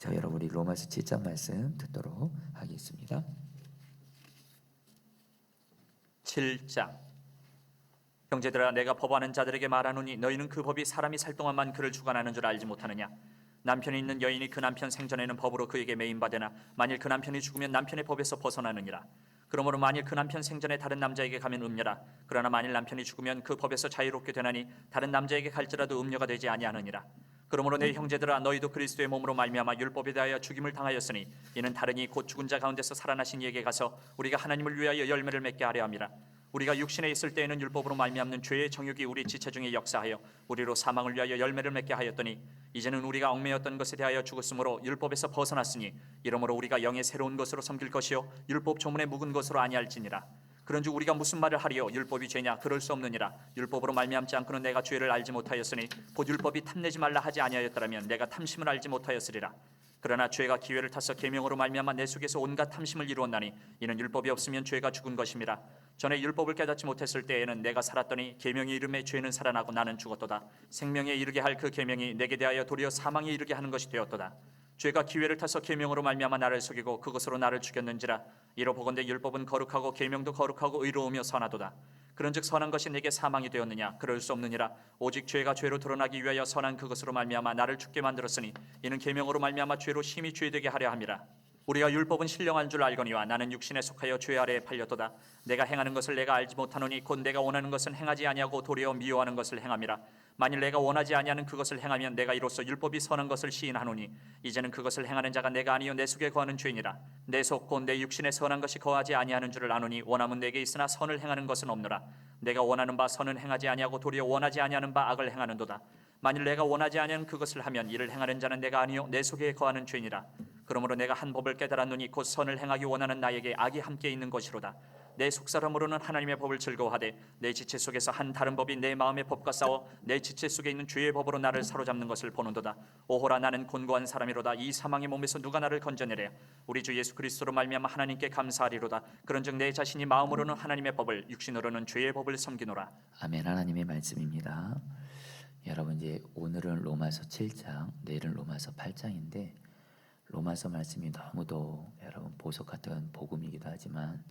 자, 여러분 우리 로마서 7장 말씀 듣도록 하겠습니다. 7장. 형제들아, 내가 법하는 자들에게 말하노니 너희는 그 법이 사람이 살 동안만 그를 주관하는 줄 알지 못하느냐? 남편이 있는 여인이 그 남편 생전에는 법으로 그에게 매인받으나 만일 그 남편이 죽으면 남편의 법에서 벗어나느니라. 그러므로 만일 그 남편 생전에 다른 남자에게 가면 음녀라. 그러나 만일 남편이 죽으면 그 법에서 자유롭게 되나니 다른 남자에게 갈지라도 음녀가 되지 아니하느니라. 그러므로 내 형제들아, 너희도 그리스도의 몸으로 말미암아 율법에 대하여 죽임을 당하였으니 이는 다른이 곧 죽은 자 가운데서 살아나신 이에게 가서 우리가 하나님을 위하여 열매를 맺게 하려 함이라. 우리가 육신에 있을 때에는 율법으로 말미암는 죄의 정욕이 우리 지체 중에 역사하여 우리로 사망을 위하여 열매를 맺게 하였더니 이제는 우리가 얽매였던 것에 대하여 죽었으므로 율법에서 벗어났으니 이러므로 우리가 영의 새로운 것으로 섬길 것이요 율법 조문에 묵은 것으로 아니할지니라. 그런즉 우리가 무슨 말을 하리요? 율법이 죄냐? 그럴 수 없느니라. 율법으로 말미암지 않고는 내가 죄를 알지 못하였으니 곧 율법이 탐내지 말라 하지 아니하였더라면 내가 탐심을 알지 못하였으리라. 그러나 죄가 기회를 타서 계명으로 말미암아 내 속에서 온갖 탐심을 이루었나니 이는 율법이 없으면 죄가 죽은 것임이라. 전에 율법을 깨닫지 못했을 때에는 내가 살았더니 계명이 이름에 죄는 살아나고 나는 죽었도다. 생명에 이르게 할 그 계명이 내게 대하여 도리어 사망에 이르게 하는 것이 되었도다. 죄가 기회를 타서 계명으로 말미암아 나를 속이고 그것으로 나를 죽였는지라. 이로 보건대 율법은 거룩하고 계명도 거룩하고 의로우며 선하도다. 그런즉 선한 것이 내게 사망이 되었느냐? 그럴 수 없느니라. 오직 죄가 죄로 드러나기 위하여 선한 그것으로 말미암아 나를 죽게 만들었으니 이는 계명으로 말미암아 죄로 심히 죄되게 하려 함이라. 우리가 율법은 신령한 줄 알거니와 나는 육신에 속하여 죄 아래에 팔렸도다. 내가 행하는 것을 내가 알지 못하노니 곧 내가 원하는 것은 행하지 아니하고 도리어 미워하는 것을 행함이라. 만일 내가 원하지 아니하는 그것을 행하면 내가 이로써 율법이 선한 것을 시인하노니 이제는 그것을 행하는 자가 내가 아니요 내 속에 거하는 죄니라. 내 속 곧 내 육신에 선한 것이 거하지 아니하는 줄을 아노니 원함은 내게 있으나 선을 행하는 것은 없노라. 내가 원하는 바 선은 행하지 아니하고 도리어 원하지 아니하는 바 악을 행하는도다. 만일 내가 원하지 아니하는 그것을 하면 이를 행하는 자는 내가 아니요 내 속에 거하는 죄니라. 그러므로 내가 한 법을 깨달았노니 곧 선을 행하기 원하는 나에게 악이 함께 있는 것이로다. 내 속사람으로는 하나님의 법을 즐거워하되 내 지체 속에서 한 다른 법이 내 마음의 법과 싸워 내 지체 속에 있는 죄의 법으로 나를 사로잡는 것을 보는도다. 오호라, 나는 곤고한 사람이로다. 이 사망의 몸에서 누가 나를 건져내랴? 우리 주 예수 그리스도로 말미암아 하나님께 감사하리로다. 그런즉 내 자신이 마음으로는 하나님의 법을 육신으로는 죄의 법을 섬기노라. 아멘. 하나님의 말씀입니다. 여러분 이제 오늘은 로마서 7장, 내일은 로마서 8장인데 로마서 말씀이 너무도 여러분 보석 같은 복음이기도 하지만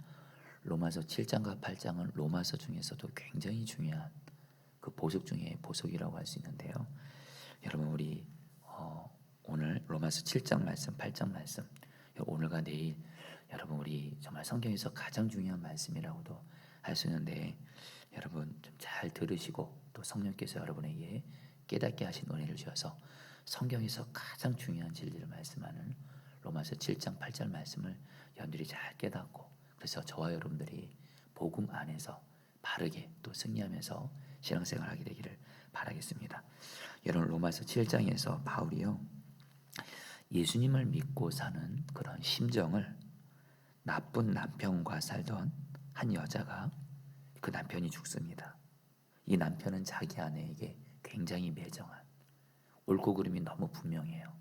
로마서 7장과 8장은 로마서 중에서도 굉장히 중요한 그 보석 중에 보석이라고 할 수 있는데요. 여러분 우리 오늘 로마서 7장 말씀, 8장 말씀, 오늘과 내일 여러분 우리 정말 성경에서 가장 중요한 말씀이라고도 할 수 있는데 여러분 좀 잘 들으시고 또 성령께서 여러분에게 깨닫게 하신 은혜를 주셔서 성경에서 가장 중요한 진리를 말씀하는 로마서 7장 8절 말씀을 여러분들이 잘 깨닫고 그래서 저와 여러분들이 복음 안에서 바르게 또 승리하면서 신앙생활하게 되기를 바라겠습니다. 여러분 로마서 7장에서 바울이요 예수님을 믿고 사는 그런 심정을 나쁜 남편과 살던 한 여자가 그 남편이 죽습니다. 이 남편은 자기 아내에게 굉장히 매정한 옳고 그름이 너무 분명해요.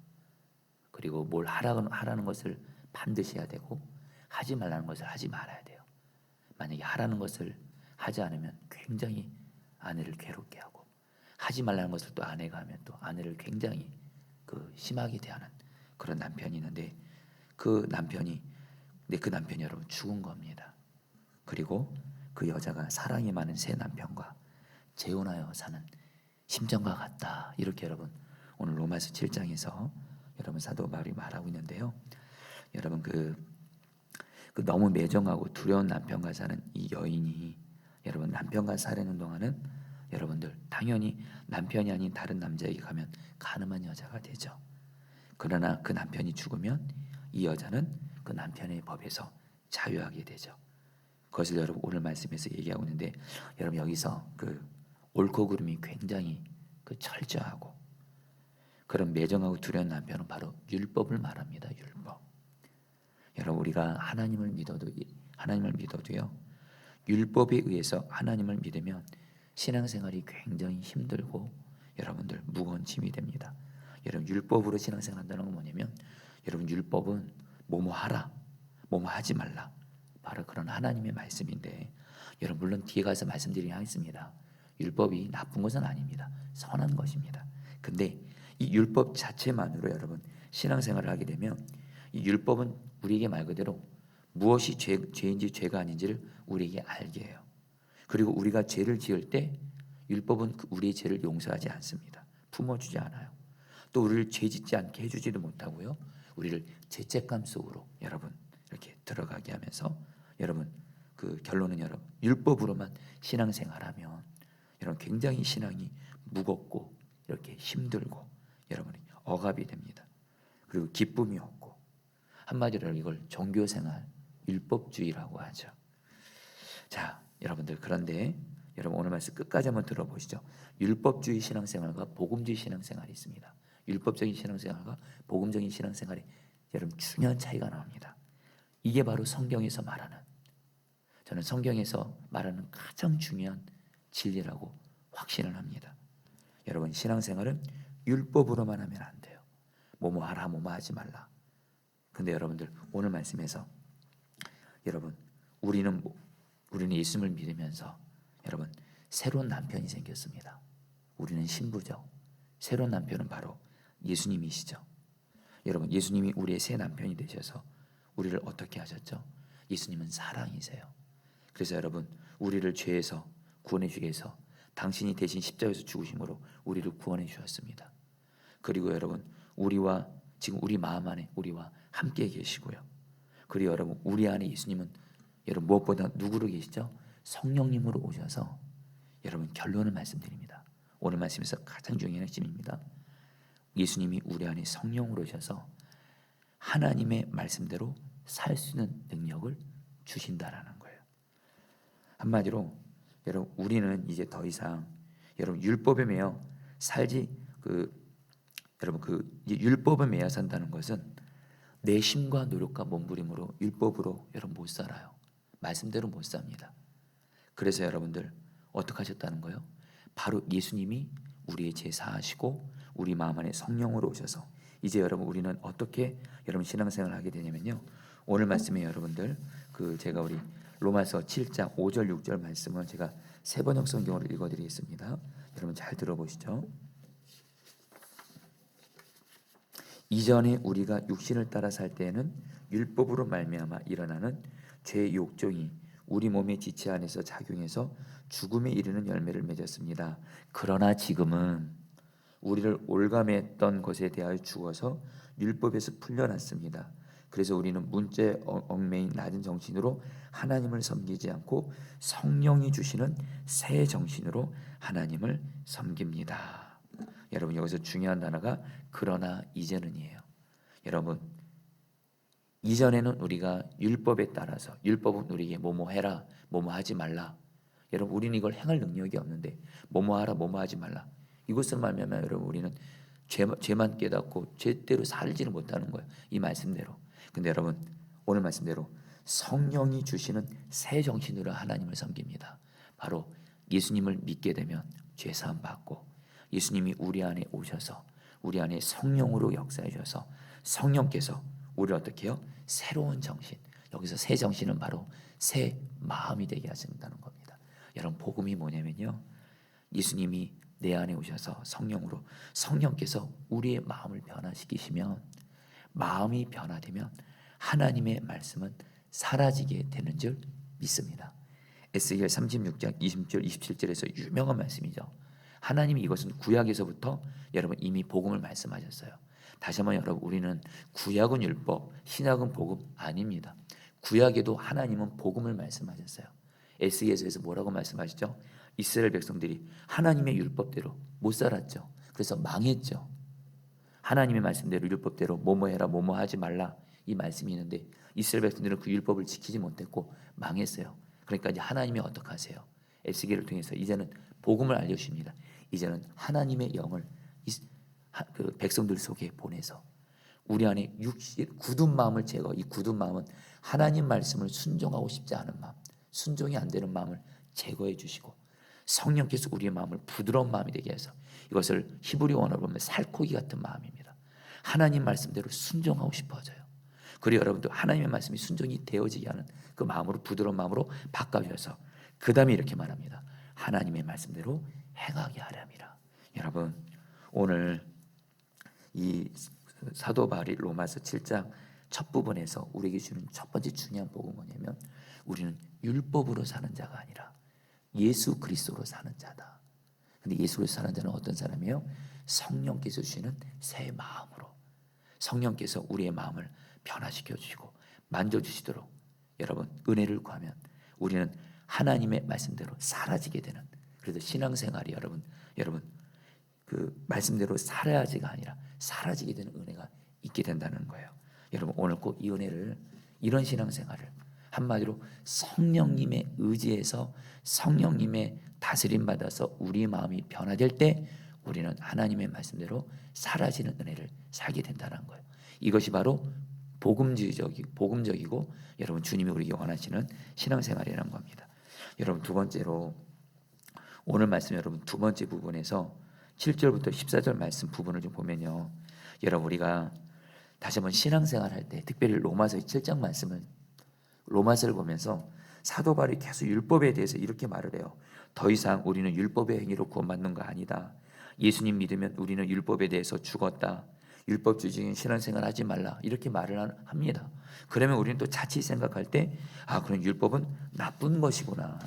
그리고 뭘 하라는 것을 반드시 해야 되고 하지 말라는 것을 하지 말아야 돼요. 만약에 하라는 것을 하지 않으면 굉장히 아내를 괴롭게 하고 하지 말라는 것을 또 아내가 하면 또 아내를 굉장히 심하게 대하는 그런 남편이 있는데 그 남편이 여러분 죽은 겁니다. 그리고 그 여자가 사랑이 많은 새 남편과 재혼하여 사는 심정과 같다. 이렇게 여러분 오늘 로마서 7장에서 여러분 사도 바울이 말하고 있는데요. 여러분 그 너무 매정하고 두려운 남편과 사는 이 여인이 여러분 남편과 사는 동안은 여러분들 당연히 남편이 아닌 다른 남자에게 가면 가늠한 여자가 되죠. 그러나 그 남편이 죽으면 이 여자는 그 남편의 법에서 자유하게 되죠. 그것을 여러분 오늘 말씀에서 얘기하고 있는데 여러분 여기서 그 옳고 그름이 굉장히 철저하고 그런 매정하고 두려운 남편은 바로 율법을 말합니다. 율법. 여러분 우리가 하나님을 믿어도요 율법에 의해서 하나님을 믿으면 신앙생활이 굉장히 힘들고 여러분들 무거운 짐이 됩니다. 여러분 율법으로 신앙생활한다는 건 뭐냐면 여러분 율법은 뭐뭐 하라, 뭐뭐 하지 말라 바로 그런 하나님의 말씀인데 여러분 물론 뒤에 가서 말씀드리긴 하겠습니다. 율법이 나쁜 것은 아닙니다. 선한 것입니다. 근데 이 율법 자체만으로 여러분 신앙생활을 하게 되면 이 율법은 우리에게 말 그대로 무엇이 죄인지 죄가 아닌지를 우리에게 알게 해요. 그리고 우리가 죄를 지을 때 율법은 우리의 죄를 용서하지 않습니다. 품어주지 않아요. 또 우리를 죄 짓지 않게 해주지도 못하고요. 우리를 죄책감 속으로 여러분 이렇게 들어가게 하면서 여러분 그 결론은 여러분 율법으로만 신앙생활하면 여러분 굉장히 신앙이 무겁고 이렇게 힘들고 여러분이 억압이 됩니다. 그리고 기쁨이 없고 한마디로 이걸 종교생활 율법주의라고 하죠. 자, 여러분들 그런데 여러분 오늘 말씀 끝까지 한번 들어보시죠. 율법주의 신앙생활과 복음주의 신앙생활이 있습니다. 율법적인 신앙생활과 복음적인 신앙생활이 여러분 중요한 차이가 나옵니다. 이게 바로 성경에서 말하는 저는 성경에서 말하는 가장 중요한 진리라고 확신을 합니다. 여러분 신앙생활은 율법으로만 하면 안 돼요. 뭐뭐 하라 뭐뭐 하지 말라. 근데 여러분들 오늘 말씀에서 여러분 우리는 예수님을 믿으면서 여러분 새로운 남편이 생겼습니다. 우리는 신부죠. 새로운 남편은 바로 예수님이시죠. 여러분 예수님이 우리의 새 남편이 되셔서 우리를 어떻게 하셨죠? 예수님은 사랑이세요. 그래서 여러분 우리를 죄에서 구원해 주기 위해서 당신이 대신 십자가에서 죽으심으로 우리를 구원해 주셨습니다. 그리고 여러분 우리와 지금 우리 마음 안에 우리와 함께 계시고요. 그리고 여러분 우리 안에 예수님은 여러분 무엇보다 누구로 계시죠? 성령님으로 오셔서 여러분 결론을 말씀드립니다. 오늘 말씀에서 가장 중요한 핵심입니다. 예수님이 우리 안에 성령으로 오셔서 하나님의 말씀대로 살 수 있는 능력을 주신다라는 거예요. 한마디로 여러분 우리는 이제 더 이상 여러분 율법에 매여 살지 여러분 율법에 매여 산다는 것은 내 힘과 노력과 몸부림으로 율법으로 여러분 못 살아요. 말씀대로 못 삽니다. 그래서 여러분들 어떻게 하셨다는 거예요? 바로 예수님이 우리의 죄 사하시고 우리 마음 안에 성령으로 오셔서 이제 여러분 우리는 어떻게 여러분 신앙생활을 하게 되냐면요. 오늘 말씀에 여러분들 제가 우리 로마서 7장 5절 6절 말씀을 제가 세번역 성경으로 읽어드리겠습니다. 여러분 잘 들어보시죠. 이전에 우리가 육신을 따라 살 때에는 율법으로 말미암아 일어나는 죄의 욕종이 우리 몸의 지체 안에서 작용해서 죽음에 이르는 열매를 맺었습니다. 그러나 지금은 우리를 올가매했던 것에 대하여 죽어서 율법에서 풀려났습니다. 그래서 우리는 문자에 얽매인 낮은 정신으로 하나님을 섬기지 않고 성령이 주시는 새 정신으로 하나님을 섬깁니다. 여러분 여기서 중요한 단어가 그러나 이제는이에요. 여러분 이전에는 우리가 율법에 따라서 율법은 우리에게 뭐뭐 해라 뭐뭐 하지 말라. 여러분 우리는 이걸 행할 능력이 없는데 뭐뭐 하라 뭐뭐 하지 말라. 이것을 말미암아 여러분 우리는 죄만 깨닫고 죄대로 살지를 못하는 거예요. 이 말씀대로. 근데 여러분 오늘 말씀대로 성령이 주시는 새 정신으로 하나님을 섬깁니다. 바로 예수님을 믿게 되면 죄 사함 받고 예수님이 우리 안에 오셔서 우리 안에 성령으로 역사해 주셔서 성령께서 우리를 어떻게 해요? 새로운 정신. 여기서 새 정신은 바로 새 마음이 되게 하신다는 겁니다. 여러분 복음이 뭐냐면요. 예수님이 내 안에 오셔서 성령으로 성령께서 우리의 마음을 변화시키시면 마음이 변화되면 하나님의 말씀은 사라지게 되는 줄 믿습니다. 에스겔 36장 20절 27절에서 유명한 말씀이죠. 하나님이 이것은 구약에서부터 여러분 이미 복음을 말씀하셨어요. 다시 한번 여러분 우리는 구약은 율법, 신약은 복음 아닙니다. 구약에도 하나님은 복음을 말씀하셨어요. 에스겔서에서 뭐라고 말씀하시죠? 이스라엘 백성들이 하나님의 율법대로 못 살았죠. 그래서 망했죠. 하나님의 말씀대로 율법대로 뭐뭐 해라 뭐뭐 하지 말라 이 말씀이 있는데 이스라엘 백성들은 그 율법을 지키지 못했고 망했어요. 그러니까 이제 하나님이 어떻게 하세요? 에스겔을 통해서 이제는 복음을 알려주십니다. 이제는 하나님의 영을 그 백성들 속에 보내서 우리 안에 굳은 마음을 제거. 이 굳은 마음은 하나님 말씀을 순종하고 싶지 않은 마음, 순종이 안 되는 마음을 제거해 주시고 성령께서 우리의 마음을 부드러운 마음이 되게 해서 이것을 히브리 원어로 보면 살코기 같은 마음입니다. 하나님 말씀대로 순종하고 싶어져요. 그리고 여러분도 하나님의 말씀이 순종이 되어지게 하는 그 마음으로 부드러운 마음으로 바꿔주셔서 그 다음에 이렇게 말합니다. 하나님의 말씀대로 행하게 하려 함이라. 여러분 오늘 이 사도 바울이 로마서 7장 첫 부분에서 우리에게 주는 첫 번째 중요한 복음은 뭐냐면 우리는 율법으로 사는 자가 아니라 예수 그리스도로 사는 자다. 근데 예수 그리스도로 사는 자는 어떤 사람이에요? 성령께서 주시는 새 마음으로, 성령께서 우리의 마음을 변화시켜 주시고 만져주시도록 여러분 은혜를 구하면 우리는 하나님의 말씀대로 사라지게 되는, 그래서 신앙생활이 여러분 그 말씀대로 살아야지가 아니라 사라지게 되는 은혜가 있게 된다는 거예요. 여러분 오늘 꼭 이 은혜를, 이런 신앙생활을 한마디로 성령님의 의지에서 성령님의 다스림 받아서 우리 마음이 변화될 때 우리는 하나님의 말씀대로 사라지는 은혜를 살게 된다는 거예요. 이것이 바로 복음적이고 여러분 주님이 우리에게 원하시는 신앙생활이라는 겁니다. 여러분 두 번째로 오늘 말씀 여러분 두 번째 부분에서 7절부터 14절 말씀 부분을 좀 보면요, 여러분 우리가 다시 한번 신앙생활 할 때 특별히 로마서 7장 말씀을 로마서를 보면서 사도 바울이 계속 율법에 대해서 이렇게 말을 해요. 더 이상 우리는 율법의 행위로 구원받는 거 아니다. 예수님 믿으면 우리는 율법에 대해서 죽었다. 율법주의적인 신앙생활 하지 말라. 이렇게 말을 합니다. 그러면 우리는 또 자칫 생각할 때 그럼 율법은 나쁜 것이구나.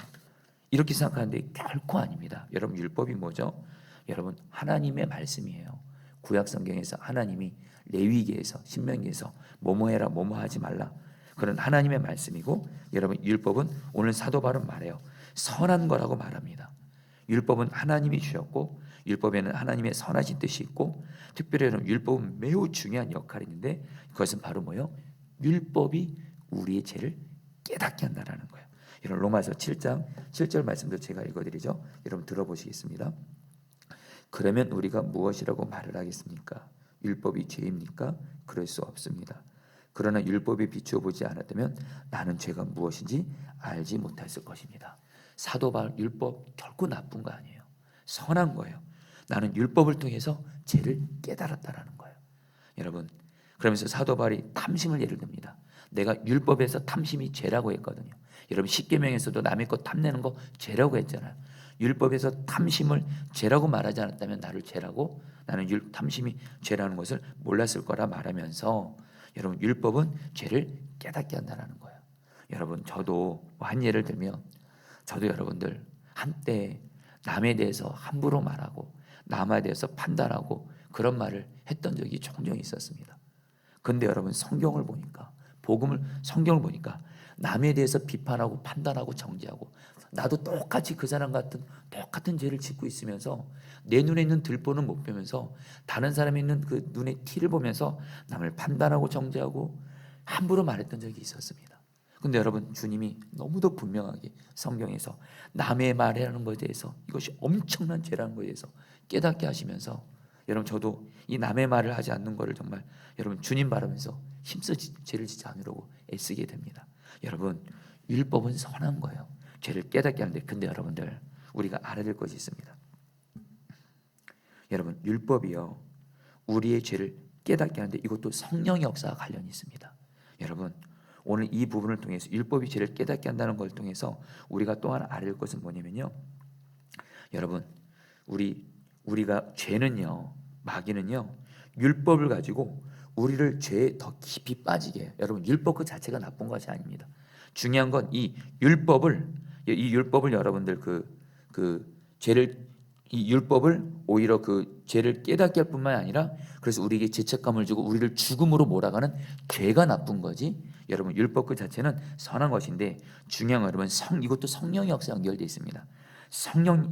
이렇게 생각하는데 결코 아닙니다. 여러분 율법이 뭐죠? 여러분 하나님의 말씀이에요. 구약 성경에서 하나님이 레위기에서 신명기에서 뭐뭐 해라 뭐뭐 하지 말라 그런 하나님의 말씀이고, 여러분 율법은 오늘 사도 바울은 말해요. 선한 거라고 말합니다. 율법은 하나님이 주셨고 율법에는 하나님의 선하신 뜻이 있고 특별히 여러분 율법은 매우 중요한 역할이 있는데 그것은 바로 뭐예요? 율법이 우리의 죄를 깨닫게 한다는 거예요. 여러분 로마서 7장 7절 말씀도 제가 읽어드리죠. 여러분 들어보시겠습니다. 그러면 우리가 무엇이라고 말을 하겠습니까? 율법이 죄입니까? 그럴 수 없습니다. 그러나 율법에 비추어 보지 않았다면 나는 죄가 무엇인지 알지 못했을 것입니다. 사도 바울 율법 결코 나쁜 거 아니에요. 선한 거예요. 나는 율법을 통해서 죄를 깨달았다라는 거예요. 여러분 그러면서 사도 바울이 탐심을 예를 듭니다. 내가 율법에서 탐심이 죄라고 했거든요. 여러분 십계명에서도 남의 것 탐내는 거 죄라고 했잖아요. 율법에서 탐심을 죄라고 말하지 않았다면 나는 탐심이 죄라는 것을 몰랐을 거라 말하면서 여러분 율법은 죄를 깨닫게 한다는 거예요. 여러분 저도 한 예를 들면 저도 여러분들 한때 남에 대해서 함부로 말하고 남에 대해서 판단하고 그런 말을 했던 적이 종종 있었습니다. 근데 여러분 성경을 보니까 성경을 보니까 남에 대해서 비판하고 판단하고 정죄하고 나도 똑같이 그 사람 같은 똑같은 죄를 짓고 있으면서 내 눈에 있는 들보는 못 보면서 다른 사람이 있는 그 눈의 티를 보면서 남을 판단하고 정죄하고 함부로 말했던 적이 있었습니다. 근데 여러분 주님이 너무도 분명하게 성경에서 남의 말이라는 것에 대해서 이것이 엄청난 죄라는 것에 대해서 깨닫게 하시면서 여러분 저도 이 남의 말을 하지 않는 것을 정말 여러분 주님 바라면서 힘써 죄를 짓지 않으려고 애쓰게 됩니다. 여러분 율법은 선한 거예요. 죄를 깨닫게 하는데 근데 여러분들 우리가 알아야 될 것이 있습니다. 여러분 율법이요 우리의 죄를 깨닫게 하는데 이것도 성령의 역사와 관련이 있습니다. 여러분 오늘 이 부분을 통해서 율법이 죄를 깨닫게 한다는 걸 통해서 우리가 또 하나 알아야 될 것은 뭐냐면요, 여러분 우리가 죄는요 마귀는요 율법을 가지고 우리를 죄에 더 깊이 빠지게 해요. 여러분 율법 그 자체가 나쁜 것이 아닙니다. 중요한 건 이 율법을 여러분들 이 율법을 오히려 그 죄를 깨닫게 할 뿐만 아니라 그래서 우리에게 죄책감을 주고 우리를 죽음으로 몰아가는 죄가 나쁜 거지. 여러분 율법 그 자체는 선한 것인데 중요한 건 여러분 이것도 성령의 역사와 연결되어 있습니다.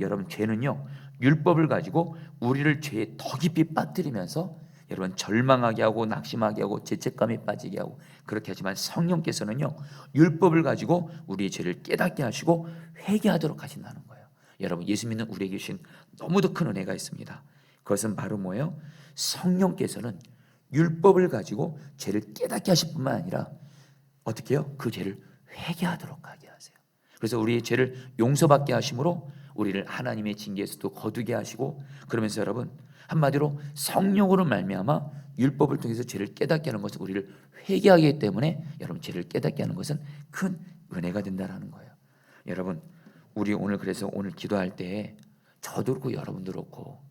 여러분 죄는요 율법을 가지고 우리를 죄에 더 깊이 빠뜨리면서 여러분 절망하게 하고 낙심하게 하고 죄책감에 빠지게 하고 그렇게 하지만 성령께서는요 율법을 가지고 우리의 죄를 깨닫게 하시고 회개하도록 하신다는 거예요. 여러분 예수 믿는 우리에게 주신 너무도 큰 은혜가 있습니다. 그것은 바로 뭐예요? 성령께서는 율법을 가지고 죄를 깨닫게 하실 뿐만 아니라 어떻게 해요? 그 죄를 회개하도록 하게 하세요. 그래서 우리의 죄를 용서받게 하심으로 우리를 하나님의 징계에서도 거두게 하시고 그러면서 여러분 한마디로 성령으로 말미암아 율법을 통해서 죄를 깨닫게 하는 것은 우리를 회개하기 하기 때문에 여러분 죄를 깨닫게 하는 것은 큰 은혜가 된다라는 거예요. 여러분 우리 그래서 오늘 기도할 때 저도 그렇고 여러분도 그렇고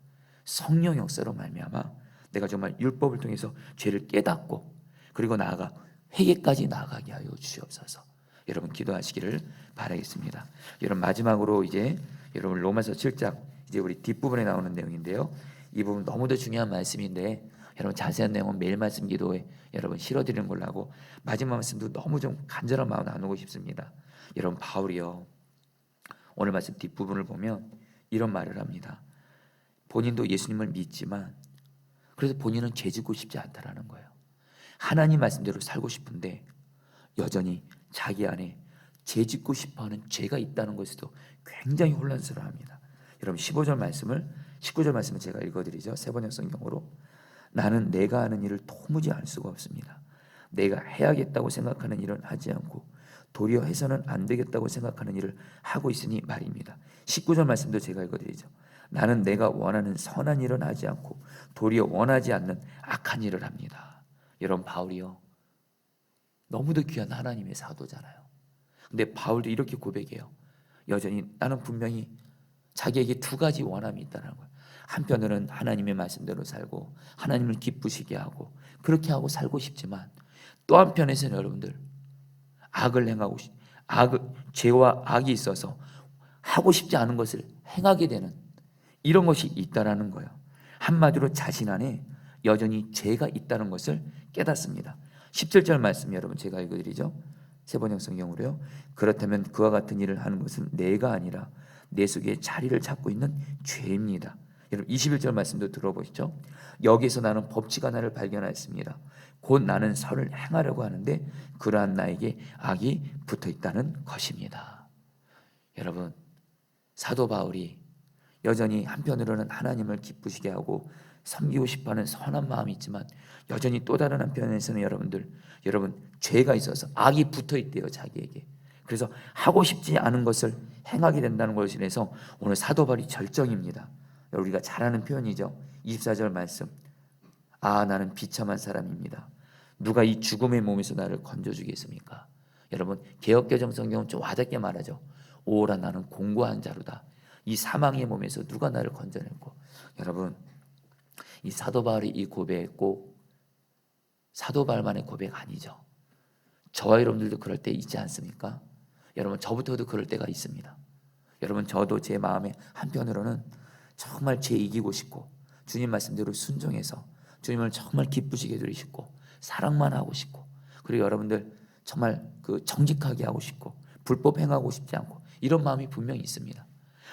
성령 역사로 말미암아 내가 정말 율법을 통해서 죄를 깨닫고 그리고 나아가 회개까지 나아가게 하여 주시옵소서. 여러분 기도하시기를 바라겠습니다. 여러분 마지막으로 이제 여러분 로마서 7장 이제 우리 뒷부분에 나오는 내용인데요. 이 부분 너무도 중요한 말씀인데 여러분 자세한 내용은 매일 말씀 기도에 여러분 실어드리는 걸로 하고 마지막 말씀도 너무 좀 간절한 마음 나누고 싶습니다. 여러분 바울이요 오늘 말씀 뒷부분을 보면 이런 말을 합니다. 본인도 예수님을 믿지만 그래서 본인은 죄 짓고 싶지 않다라는 거예요. 하나님 말씀대로 살고 싶은데 여전히 자기 안에 죄 짓고 싶어하는 죄가 있다는 것에도 굉장히 혼란스러워합니다. 여러분 19절 말씀을 제가 읽어드리죠. 세번역 성경으로 나는 내가 하는 일을 도무지 알 수가 없습니다. 내가 해야겠다고 생각하는 일은 하지 않고 도리어 해서는 안 되겠다고 생각하는 일을 하고 있으니 말입니다. 19절 말씀도 제가 읽어드리죠. 나는 내가 원하는 선한 일은 하지 않고 도리어 원하지 않는 악한 일을 합니다. 여러분 바울이요 너무도 귀한 하나님의 사도잖아요. 근데 바울도 이렇게 고백해요. 여전히 나는 분명히 자기에게 두 가지 원함이 있다는 거예요. 한편으로는 하나님의 말씀대로 살고 하나님을 기쁘시게 하고 그렇게 하고 살고 싶지만 또 한편에서는 여러분들 악을 행하고 죄와 악이 있어서 하고 싶지 않은 것을 행하게 되는 이런 것이 있다라는 거예요. 한마디로 자신 안에 여전히 죄가 있다는 것을 깨닫습니다. 17절 말씀 여러분 제가 읽어드리죠. 세번역 성경으로요. 그렇다면 그와 같은 일을 하는 것은 내가 아니라 내 속에 자리를 찾고 있는 죄입니다. 여러분 21절 말씀도 들어보시죠. 여기서 나는 법칙 하나를 발견하였습니다. 곧 나는 선을 행하려고 하는데 그러한 나에게 악이 붙어있다는 것입니다. 여러분 사도 바울이 여전히 한편으로는 하나님을 기쁘시게 하고 섬기고 싶어하는 선한 마음이 있지만 여전히 또 다른 한편에서는 여러분 죄가 있어서 악이 붙어있대요 자기에게. 그래서 하고 싶지 않은 것을 행하게 된다는 것에 대해서 오늘 사도 바울이 절정입니다. 우리가 잘 아는 표현이죠. 24절 말씀 나는 비참한 사람입니다. 누가 이 죽음의 몸에서 나를 건져주겠습니까? 여러분 개역개정 성경은 좀 와닿게 말하죠. 오라 나는 공고한 자로다. 이 사망의 몸에서 누가 나를 건져냈고. 여러분 이 사도 바울이 이 고백 꼭 사도 바울만의 고백 아니죠. 저와 여러분들도 그럴 때 있지 않습니까? 여러분 저부터도 그럴 때가 있습니다. 여러분 저도 제 마음에 한편으로는 정말 죄 이기고 싶고 주님 말씀대로 순종해서 주님을 정말 기쁘시게 해드리고 싶고 사랑만 하고 싶고 그리고 여러분들 정말 그 정직하게 하고 싶고 불법 행하고 싶지 않고 이런 마음이 분명히 있습니다.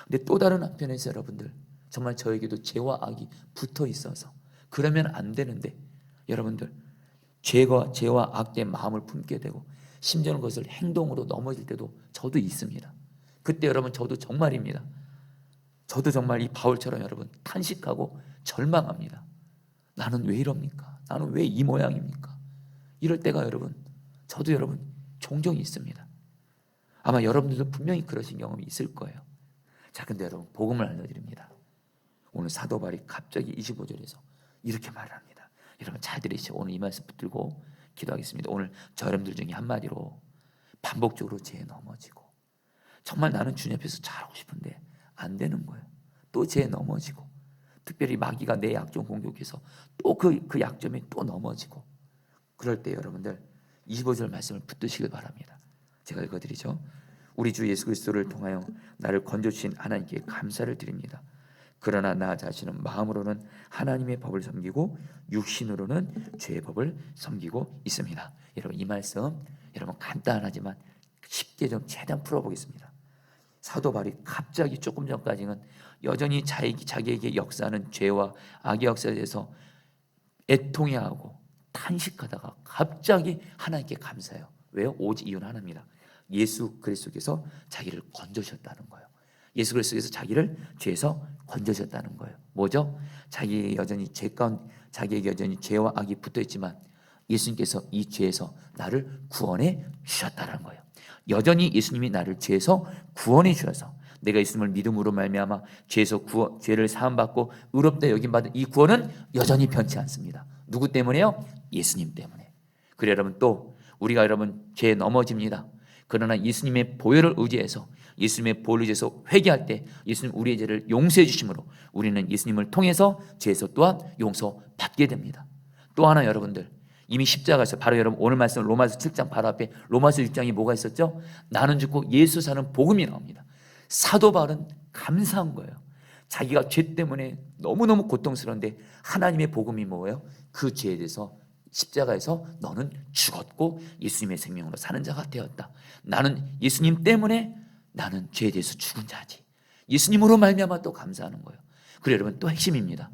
근데 또 다른 한편에서 여러분들 정말 저에게도 죄와 악이 붙어 있어서 그러면 안 되는데 여러분들 죄와 악된 마음을 품게 되고 심지어는 그것을 행동으로 넘어질 때도 저도 있습니다. 그때 여러분 저도 정말입니다. 저도 정말 이 바울처럼 여러분 탄식하고 절망합니다. 나는 왜 이럽니까? 나는 왜 이 모양입니까? 이럴 때가 저도 종종 있습니다. 아마 여러분들도 분명히 그러신 경험이 있을 거예요. 자, 근데 여러분 복음을 알려드립니다. 오늘 사도 바울이 갑자기 25절에서 이렇게 말을 합니다. 여러분 잘 들으시죠. 오늘 이 말씀 붙들고 기도하겠습니다. 오늘 저 여러분들 중에 한마디로 반복적으로 죄에 넘어지고 정말 나는 주님 앞에서 잘하고 싶은데 안 되는 거예요. 또 죄에 넘어지고 특별히 마귀가 내 약점 공격해서 또 그 약점에 또 넘어지고 그럴 때 여러분들 25절 말씀을 붙드시길 바랍니다. 제가 읽어드리죠. 우리 주 예수 그리스도를 통하여 나를 건져주신 하나님께 감사를 드립니다. 그러나 나 자신은 마음으로는 하나님의 법을 섬기고 육신으로는 죄의 법을 섬기고 있습니다. 여러분 이 말씀 여러분 간단하지만 쉽게 좀 최대한 풀어보겠습니다. 사도 바울이 갑자기 조금 전까지는 여전히 자기에게 역사하는 죄와 악의 역사에 대해서 애통해하고 탄식하다가 갑자기 하나님께 감사해요. 왜요? 오직 이유는 하나입니다. 예수 그리스도께서 자기를 건져주셨다는 거예요. 예수 그리스도께서 자기를 죄에서 건져주셨다는 거예요. 뭐죠? 자기에게 여전히 죄와 악이 붙어있지만 예수님께서 이 죄에서 나를 구원해 주셨다는 거예요. 여전히 예수님이 나를 죄에서 구원해 주셔서 내가 예수님을 믿음으로 말미암아 죄를 사함받고 의롭다 여김받은 이 구원은 여전히 변치 않습니다. 누구 때문에요? 예수님 때문에. 그래 여러분 또 우리가 여러분 죄에 넘어집니다. 그러나 예수님의 보혈을 의지해서 예수님의 보혈을 의지해서 회개할 때 예수님 우리의 죄를 용서해 주심으로 우리는 예수님을 통해서 죄에서 또한 용서받게 됩니다. 또 하나 여러분들, 이미 십자가에서 바로 여러분 오늘 말씀 로마서 7장 바로 앞에 로마서 6장이 뭐가 있었죠? 나는 죽고 예수 사는 복음이 나옵니다. 사도 바울은 감사한 거예요. 자기가 죄 때문에 너무너무 고통스러운데 하나님의 복음이 뭐예요? 그 죄에 대해서 십자가에서 너는 죽었고 예수님의 생명으로 사는 자가 되었다. 나는 예수님 때문에 나는 죄에 대해서 죽은 자지. 예수님으로 말미암아 또 감사하는 거예요. 그래 여러분 또 핵심입니다.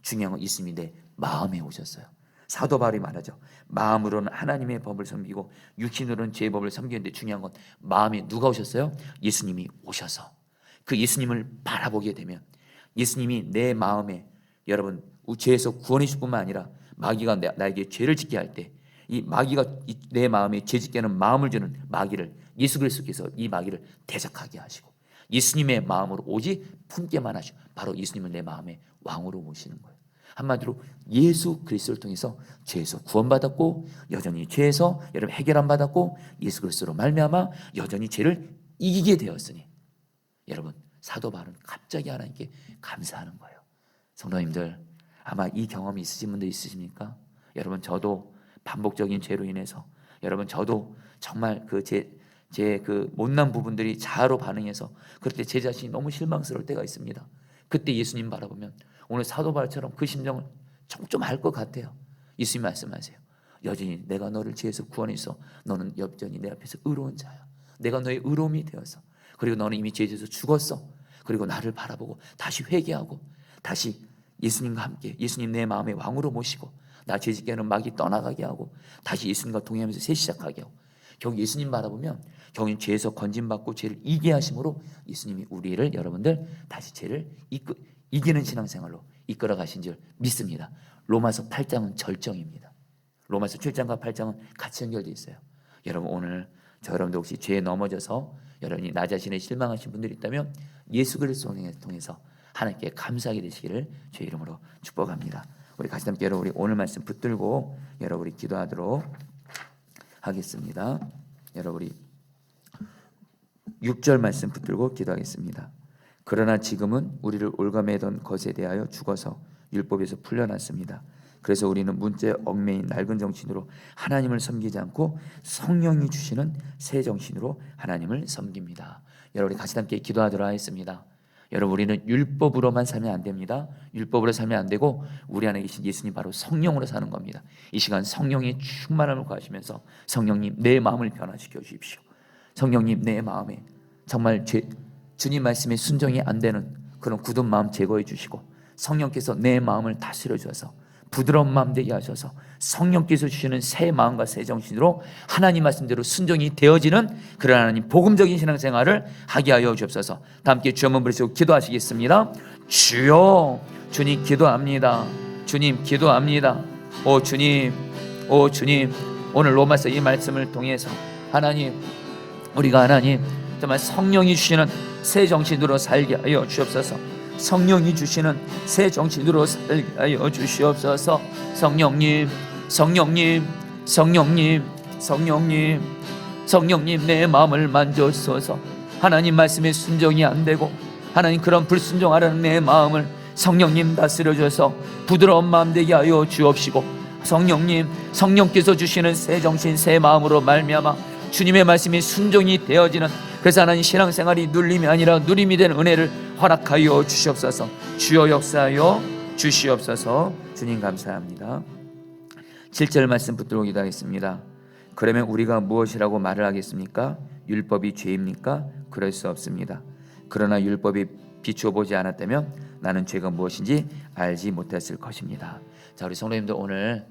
중요한 건 예수님이 내 마음에 오셨어요. 사도 바울이 말하죠. 마음으로는 하나님의 법을 섬기고 육신으로는 죄의 법을 섬기는데 중요한 건 마음에 누가 오셨어요? 예수님이 오셔서 그 예수님을 바라보게 되면 예수님이 내 마음에 여러분 죄에서 구원해 줄 뿐만 아니라 마귀가 나에게 죄를 짓게 할 때 이 마귀가 내 마음에 죄 짓게 하는 마음을 주는 마귀를 예수 그리스도께서 이 마귀를 대적하게 하시고 예수님의 마음으로 오직 품게만 하시고 바로 예수님을 내 마음의 왕으로 모시는 거예요. 한마디로 예수 그리스도를 통해서 죄에서 구원받았고 여전히 죄에서 여러분 해결 안 받았고 예수 그리스도로 말미암아 여전히 죄를 이기게 되었으니 여러분 사도 바울은 갑자기 하나님께 감사하는 거예요. 성도님들 아마 이 경험이 있으신 분들 있으십니까? 여러분 저도 반복적인 죄로 인해서 여러분 저도 정말 제 못난 부분들이 자아로 반응해서 그럴 때 제 자신이 너무 실망스러울 때가 있습니다. 그때 예수님 바라보면 오늘 사도 바울처럼 그 심정을 좀 알 것 같아요. 예수님 말씀하세요. 여전히 내가 너를 죄에서 구원해서 너는 여전히 내 앞에서 의로운 자야. 내가 너의 의로움이 되어서 그리고 너는 이미 죄에서 죽었어. 그리고 나를 바라보고 다시 회개하고 다시 예수님과 함께 예수님 내 마음의 왕으로 모시고 나 죄짓게 하는 마귀 떠나가게 하고 다시 예수님과 동행하면서 새 시작하게 하고 결국 예수님 바라보면 결국 죄에서 건진받고 죄를 이기게 하심으로 예수님이 우리를 여러분들 다시 죄를 이기는 신앙생활로 이끌어 가신 줄 믿습니다. 로마서 8장은 절정입니다. 로마서 7장과 8장은 같이 연결되어 있어요. 여러분 오늘 여러분들 혹시 죄에 넘어져서 여러분이 나 자신에 실망하신 분들이 있다면 예수 그리스도를 통해서 하나님께 감사하게 되시기를 주의 이름으로 축복합니다. 우리 같이 함께 여러분 우리 오늘 말씀 붙들고 여러분 우리 기도하도록 하겠습니다. 여러분 우리 6절 말씀 붙들고 기도하겠습니다. 그러나 지금은 우리를 올가매던 것에 대하여 죽어서 율법에서 풀려났습니다. 그래서 우리는 문제 얽매인 낡은 정신으로 하나님을 섬기지 않고 성령이 주시는 새 정신으로 하나님을 섬깁니다. 여러분 우리 같이 함께 기도하도록 하겠습니다. 여러분 우리는 율법으로만 살면 안 됩니다. 율법으로 살면 안 되고 우리 안에 계신 예수님 바로 성령으로 사는 겁니다. 이 시간 성령의 충만함을 구하시면서 성령님 내 마음을 변화시켜 주십시오. 성령님 내 마음에 정말 주님 말씀에 순종이 안 되는 그런 굳은 마음 제거해 주시고 성령께서 내 마음을 다스려 주셔서 부드러운 마음 되게 하셔서 성령께서 주시는 새 마음과 새 정신으로 하나님 말씀대로 순종이 되어지는 그런 하나님 복음적인 신앙생활을 하게 하여 주옵소서. 다 함께 주 한번 부르시고 기도하시겠습니다. 주여 주님 기도합니다. 주님 기도합니다. 오 주님 오늘 로마서 이 말씀을 통해서 하나님 우리가 하나님 정말 성령이 주시는 새 정신으로 살게 하여 주옵소서. 성령이 주시는 새 정신으로 살게 하여 주시옵소서. 성령님 내 마음을 만져주소서. 하나님 말씀에 순종이 안 되고 하나님 그런 불순종하라는 내 마음을 성령님 다스려 주셔서 부드러운 마음 되게 하여 주옵시고 성령께서 주시는 새 정신 새 마음으로 말미암아 주님의 말씀이 순종이 되어지는 그래서 하나님 신앙생활이 눌림이 아니라 누림이 되는 은혜를 허락하여 주시옵소서. 주여 역사하여 주시옵소서. 주님 감사합니다. 7절 말씀 붙들고 기도하겠습니다. 그러면 우리가 무엇이라고 말을 하겠습니까? 율법이 죄입니까? 그럴 수 없습니다. 그러나 율법이 비추어 보지 않았다면 나는 죄가 무엇인지 알지 못했을 것입니다. 자 우리 성도님들 오늘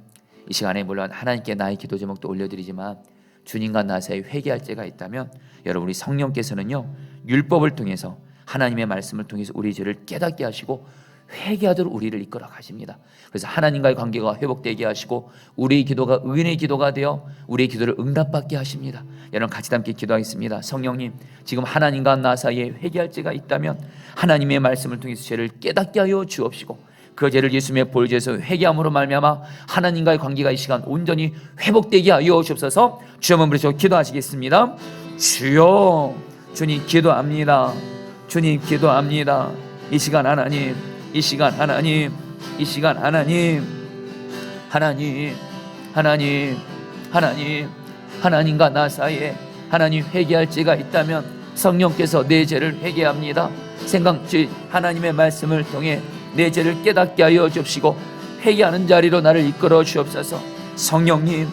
이 시간에 물론 하나님께 나의 기도 제목도 올려드리지만 주님과 나 사이에 회개할 죄가 있다면 여러분 우리 성령께서는요 율법을 통해서 하나님의 말씀을 통해서 우리 죄를 깨닫게 하시고 회개하도록 우리를 이끌어 가십니다. 그래서 하나님과의 관계가 회복되게 하시고 우리의 기도가 의인의 기도가 되어 우리의 기도를 응답받게 하십니다. 여러분 같이 함께 기도하겠습니다. 성령님 지금 하나님과 나 사이에 회개할 죄가 있다면 하나님의 말씀을 통해서 죄를 깨닫게 하여 주옵시고 그 죄를 예수님의 보혈제에서 회개함으로 말미암아 하나님과의 관계가 이 시간 온전히 회복되게 하여 주옵소서. 주여 한번 부르시고 기도하시겠습니다. 주여. 주님 기도합니다. 주님 기도합니다. 이 시간 하나님, 이 시간 하나님, 이 시간 하나님, 하나님과 나 사이에 하나님 회개할 죄가 있다면 성령께서 내 죄를 회개합니다. 생각지 하나님의 말씀을 통해 내 죄를 깨닫게 하여 주옵시고 회개하는 자리로 나를 이끌어 주옵소서. 성령님,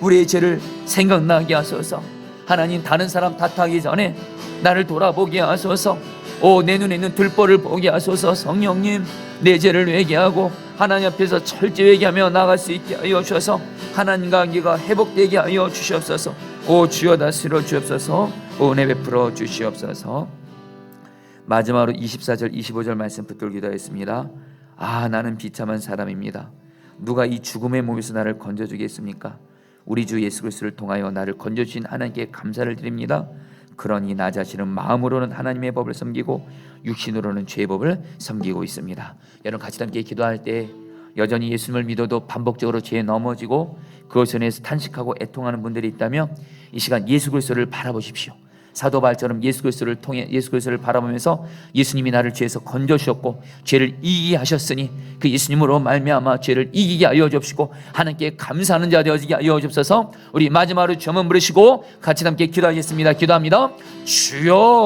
우리의 죄를 생각나게 하소서. 하나님, 다른 사람 탓하기 전에 나를 돌아보게 하소서. 내 눈에 있는 들보를 보게 하소서. 성령님, 내 죄를 회개하고 하나님 앞에서 철저히 회개하며 나갈 수 있게 하여 주셔서 하나님과 관계가 회복되게 하여 주시옵소서. 주여 다스려 주옵소서. 은혜 베풀어 주시옵소서. 마지막으로 24절 25절 말씀 붙들고 기도했습니다. 나는 비참한 사람입니다. 누가 이 죽음의 몸에서 나를 건져주겠습니까? 우리 주 예수 그리스도를 통하여 나를 건져주신 하나님께 감사를 드립니다. 그러니 나 자신은 마음으로는 하나님의 법을 섬기고 육신으로는 죄의 법을 섬기고 있습니다. 여러분 같이 함께 기도할 때 여전히 예수님을 믿어도 반복적으로 죄에 넘어지고 그것에 대해서 탄식하고 애통하는 분들이 있다면 이 시간 예수 그리스도를 바라보십시오. 사도 바울처럼 예수 그리스도를 통해 예수 그리스도를 바라보면서 예수님이 나를 죄에서 건져 주셨고 죄를 이기게 하셨으니 그 예수님으로 말미암아 죄를 이기게 하여 주옵시고 하나님께 감사하는 자 되어지게 하여 주옵소서. 우리 마지막으로 주문 부르시고 같이 함께 기도하겠습니다. 기도합니다. 주여.